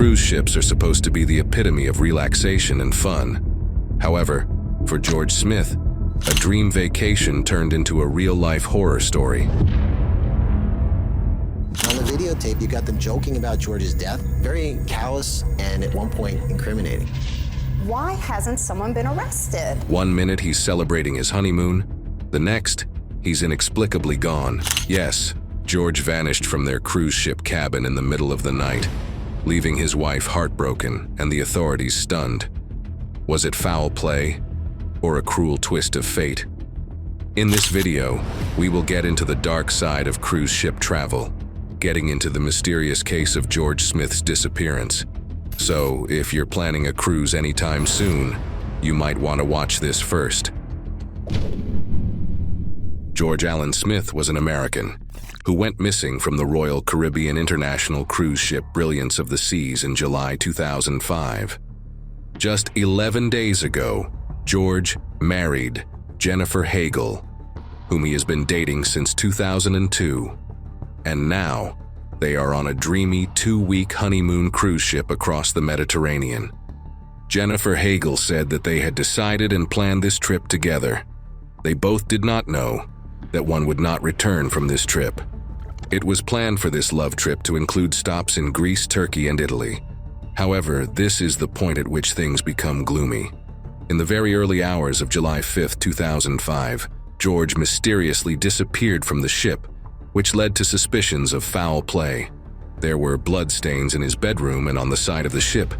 cruise ships are supposed to be the epitome of relaxation and fun. However, for George Smith, a dream vacation turned into a real-life horror story. On the videotape, you got them joking about George's death, very callous and at one point incriminating. Why hasn't someone been arrested? 1 minute he's celebrating his honeymoon, the next, he's inexplicably gone. Yes, George vanished from their cruise ship cabin in the middle of the night, leaving his wife heartbroken and the authorities stunned. Was it foul play or a cruel twist of fate? In this video, we will get into the dark side of cruise ship travel, getting into the mysterious case of George Smith's disappearance. So, if you're planning a cruise anytime soon, you might want to watch this first. George Allen Smith was an American who went missing from the Royal Caribbean International cruise ship Brilliance of the Seas in July 2005. Just 11 days ago, George married Jennifer Hagel, whom he has been dating since 2002, and now they are on a dreamy 2-week honeymoon cruise ship across the Mediterranean. Jennifer Hagel said that they had decided and planned this trip together. They both did not know that one would not return from this trip. It was planned for this love trip to include stops in Greece, Turkey, and Italy. However, this is the point at which things become gloomy. In the very early hours of July 5, 2005, George mysteriously disappeared from the ship, which led to suspicions of foul play. There were bloodstains in his bedroom and on the side of the ship,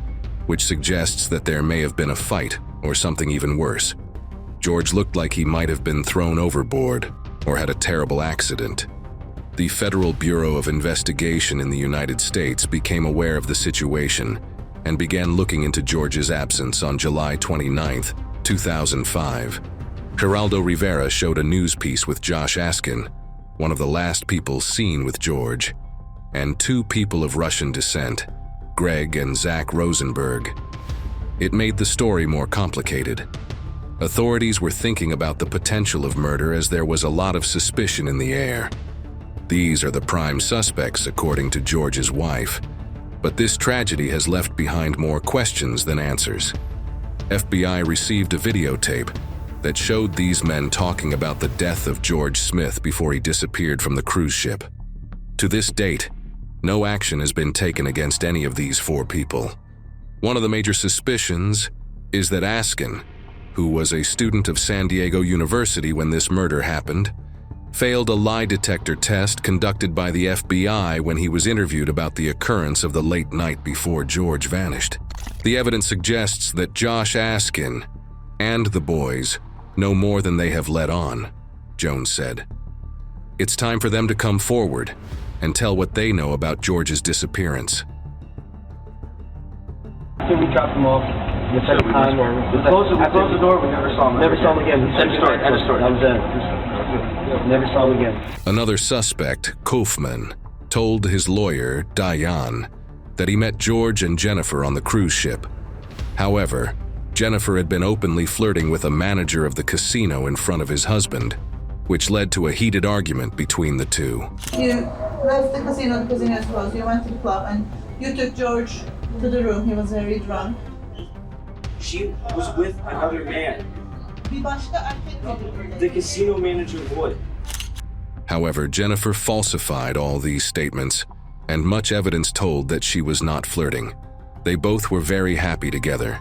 which suggests that there may have been a fight or something even worse. George looked like he might have been thrown overboard or had a terrible accident. The Federal Bureau of Investigation in the United States became aware of the situation and began looking into George's absence on July 29, 2005. Geraldo Rivera showed a news piece with Josh Askin, one of the last people seen with George, and 2 people of Russian descent, Greg and Zach Rosenberg. It made the story more complicated. Authorities were thinking about the potential of murder as there was a lot of suspicion in the air. These are the prime suspects, according to George's wife. But this tragedy has left behind more questions than answers. FBI received a videotape that showed these men talking about the death of George Smith before he disappeared from the cruise ship. To this date, no action has been taken against any of these 4 people. One of the major suspicions is that Askin, who was a student of San Diego University when this murder happened, failed a lie detector test conducted by the FBI when he was interviewed about the occurrence of the late night before George vanished. The evidence suggests that Josh Askin and the boys know more than they have let on, Jones said. It's time for them to come forward and tell what they know about George's disappearance. So we dropped him off the second time. We closed the door, we never saw him. Never saw him again. End of story. That was it. Never saw him again. Another suspect, Kaufman, told his lawyer, Dayan, that he met George and Jennifer on the cruise ship. However, Jennifer had been openly flirting with a manager of the casino in front of his husband, which led to a heated argument between the two. You left the casino is closed, you went to the club, and you took George to the room. He was very drunk. She was with another man. Bir başka erkek mi? The casino manager would. However, Jennifer falsified all these statements, and much evidence told that she was not flirting. They both were very happy together.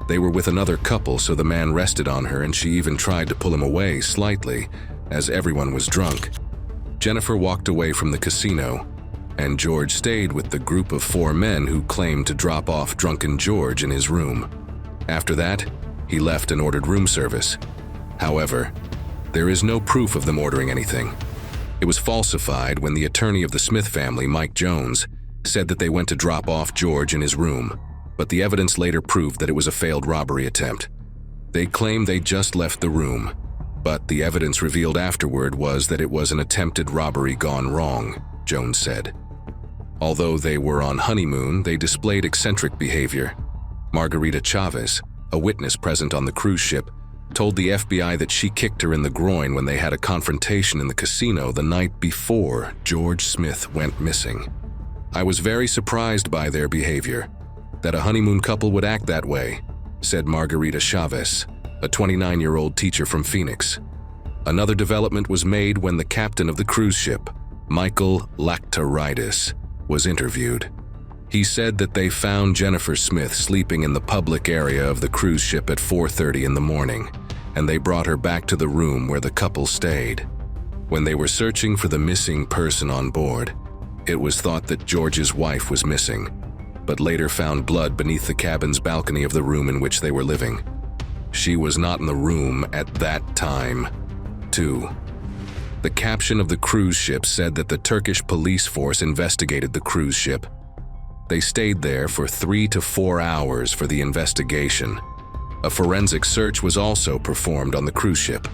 They were with another couple, so the man rested on her, and she even tried to pull him away slightly, as everyone was drunk. Jennifer walked away from the casino, and George stayed with the group of 4 men who claimed to drop off drunken George in his room. After that, he left and ordered room service. However, there is no proof of them ordering anything. It was falsified when the attorney of the Smith family, Mike Jones, said that they went to drop off George in his room, but the evidence later proved that it was a failed robbery attempt. They claimed they just left the room, but the evidence revealed afterward was that it was an attempted robbery gone wrong, Jones said. Although they were on honeymoon, they displayed eccentric behavior. Margarita Chavez, a witness present on the cruise ship, told the FBI that she kicked her in the groin when they had a confrontation in the casino the night before George Smith went missing. I was very surprised by their behavior. that a honeymoon couple would act that way, said Margarita Chavez, a 29-year-old teacher from Phoenix. Another development was made when the captain of the cruise ship, Michael Lactaridis, was interviewed. He said that they found Jennifer Smith sleeping in the public area of the cruise ship at 4:30 in the morning, and they brought her back to the room where the couple stayed. When they were searching for the missing person on board, it was thought that George's wife was missing, but later found blood beneath the cabin's balcony of the room in which they were living. She was not in the room at that time. 2. The caption of the cruise ship said that the Turkish police force investigated the cruise ship. They stayed there for 3 to 4 hours for the investigation. A forensic search was also performed on the cruise ship.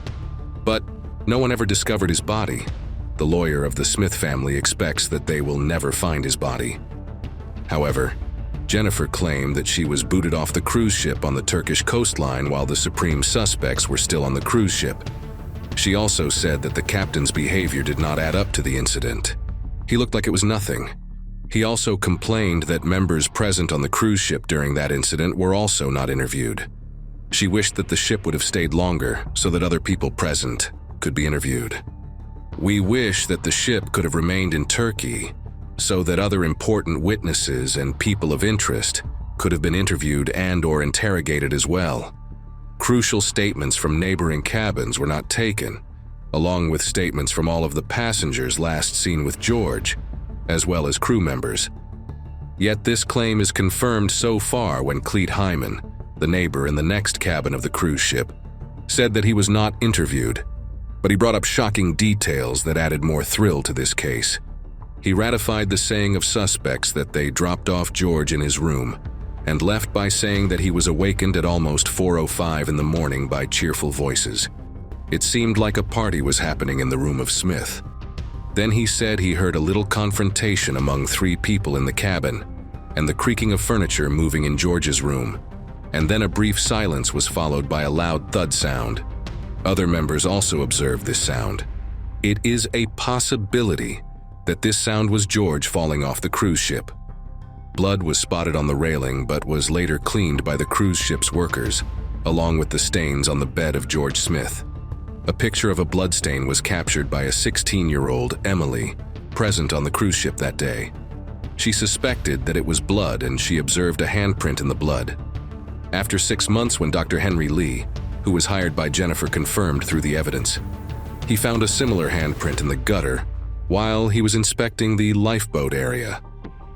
But no one ever discovered his body. The lawyer of the Smith family expects that they will never find his body. However, Jennifer claimed that she was booted off the cruise ship on the Turkish coastline while the supreme suspects were still on the cruise ship. She also said that the captain's behavior did not add up to the incident. He looked like it was nothing. He also complained that members present on the cruise ship during that incident were also not interviewed. She wished that the ship would have stayed longer so that other people present could be interviewed. We wish that the ship could have remained in Turkey so that other important witnesses and people of interest could have been interviewed and/or interrogated as well. Crucial statements from neighboring cabins were not taken, along with statements from all of the passengers last seen with George, as well as crew members. Yet this claim is confirmed so far when Cleet Hyman, the neighbor in the next cabin of the cruise ship, said that he was not interviewed, but he brought up shocking details that added more thrill to this case. He ratified the saying of suspects that they dropped off George in his room and left by saying that he was awakened at almost 4:05 in the morning by cheerful voices. It seemed like a party was happening in the room of Smith. Then he said he heard a little confrontation among 3 people in the cabin and the creaking of furniture moving in George's room, and then a brief silence was followed by a loud thud sound. Other members also observed this sound. It is a possibility that this sound was George falling off the cruise ship. Blood was spotted on the railing but was later cleaned by the cruise ship's workers, along with the stains on the bed of George Smith. A picture of a bloodstain was captured by a 16-year-old, Emily, present on the cruise ship that day. She suspected that it was blood and she observed a handprint in the blood. After 6 months, when Dr. Henry Lee, who was hired by Jennifer, confirmed through the evidence, he found a similar handprint in the gutter while he was inspecting the lifeboat area,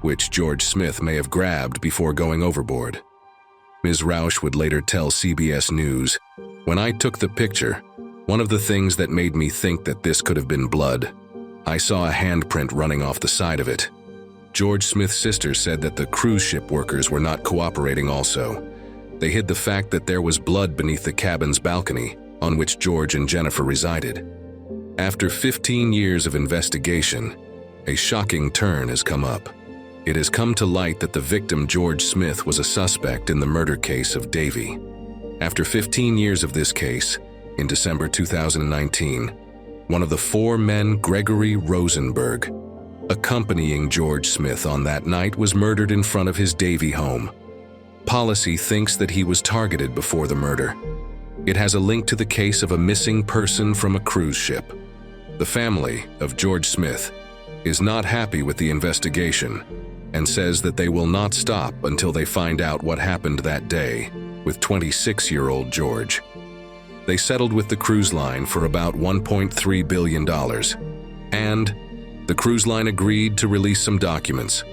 which George Smith may have grabbed before going overboard. Ms. Rausch would later tell CBS News, "When I took the picture, one of the things that made me think that this could have been blood, I saw a handprint running off the side of it." George Smith's sister said that the cruise ship workers were not cooperating also. They hid the fact that there was blood beneath the cabin's balcony on which George and Jennifer resided. After 15 years of investigation, a shocking turn has come up. It has come to light that the victim, George Smith, was a suspect in the murder case of Davy. After 15 years of this case, in December 2019, one of the 4 men, Gregory Rosenberg, accompanying George Smith on that night, was murdered in front of his Davy home. Policy thinks that he was targeted before the murder. It has a link to the case of a missing person from a cruise ship. The family of George Smith is not happy with the investigation and says that they will not stop until they find out what happened that day with 26-year-old George. They settled with the cruise line for about $1.3 billion, and the cruise line agreed to release some documents.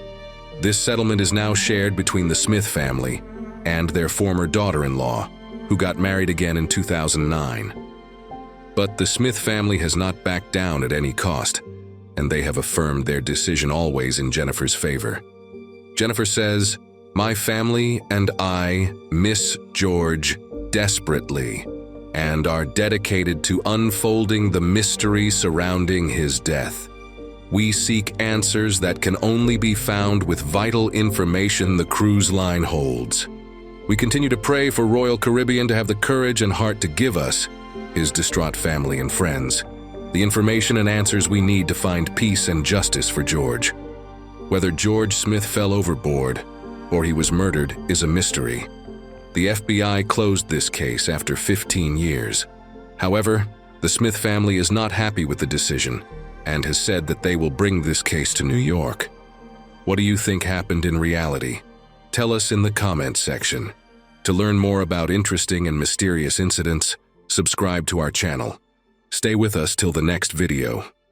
This settlement is now shared between the Smith family and their former daughter-in-law, who got married again in 2009. But the Smith family has not backed down at any cost, and they have affirmed their decision always in Jennifer's favor. Jennifer says, "My family and I miss George desperately and are dedicated to unfolding the mystery surrounding his death. We seek answers that can only be found with vital information the cruise line holds. We continue to pray for Royal Caribbean to have the courage and heart to give us, his distraught family and friends, the information and answers we need to find peace and justice for George. Whether George Smith fell overboard or he was murdered is a mystery. The FBI closed this case after 15 years. However, the Smith family is not happy with the decision and has said that they will bring this case to New York. What do you think happened in reality? Tell us in the comments section. To learn more about interesting and mysterious incidents, subscribe to our channel. Stay with us till the next video.